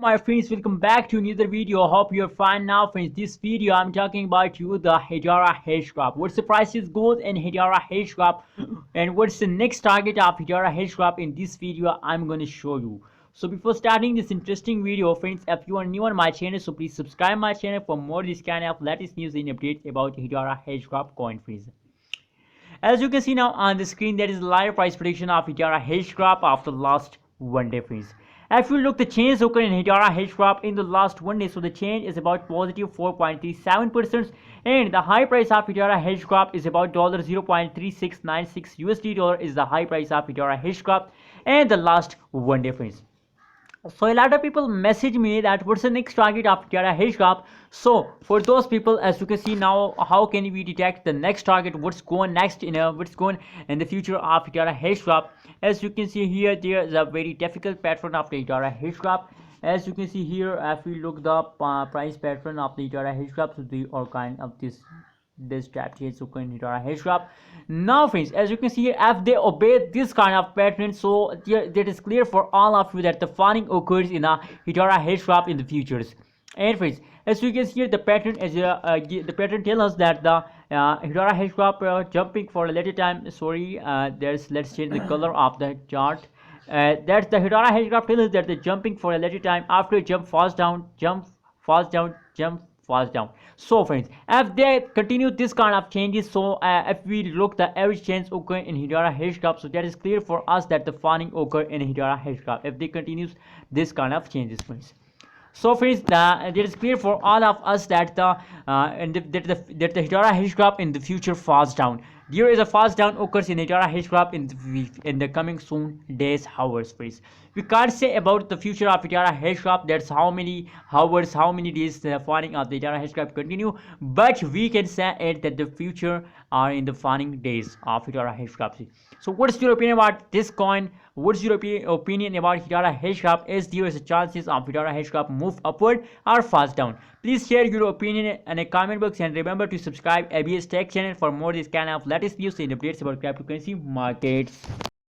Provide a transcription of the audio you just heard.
My friends, welcome back to another video. Hope you're fine now, friends. This video I'm talking about the Hedera Hashgraph. What's the prices goes in Hedera Hashgraph and what's the next target of Hedera Hashgraph in this video I'm going to show you. So before starting this interesting video, friends, if you are new on my channel, so please subscribe my channel for more this kind of latest news and updates about Hedera Hashgraph coin, friends. As you can see now on the screen, there is live price prediction of Hedera Hashgraph after the last one day, friends. If you look the change occurred in Hedera Hashgraph in the last one day, so the change is about positive 4.37%, and the high price of Hedera Hashgraph is about $0.3696 USD dollar is the high price of Hedera Hashgraph and the last one day, friends. So a lot of people message me that what's the next target of Hedera Hashgraph. So for those people, as you can see now, how can we detect the next target, what's going next in what's going in the future of Hedera Hashgraph. As you can see here, there is a very difficult pattern of the Hedera Hashgraph. As you can see here, if we look the price pattern of the Hedera Hashgraph, so the all kind of this strategy so can Hedera Hashgraph. Now friends, as you can see here, if they obey this kind of pattern, so that is clear for all of you that the funding occurs in a Hedera Hashgraph in the futures. And friends, as you can see here, the pattern is the pattern tells us that the Hedera Hashgraph jumping for a later time. Sorry, let's change the color of the chart. That's the Hedera Hashgraph tells us that the jumping for a later time after jump falls down, jump falls down, jump falls down. So friends, if they continue this kind of changes, so if we look the average change occur in Hedera Hashgraph, so that is clear for us that the funding occur in Hedera Hashgraph if they continues this kind of changes, friends. So friends, it is clear for all of us that the Hedera Hashgraph in the future falls down. There is a falls down occurs in Hedera Hashgraph in the coming soon days, hours, friends. We can't say about the future of Hedera Hashgraph, that's how many hours, how many days the funding of the Hedera Hashgraph continue, but we can say it that the future are in the funding days of Hedera Hashgraph. So what's your opinion about this coin? What's your opinion about Hedera Hashgraph? Is there is a chances of Hedera Hashgraph move upward or falls down? Please share your opinion in a comment box and remember to subscribe ABS Tech channel for more this kind of latest news and updates about cryptocurrency markets.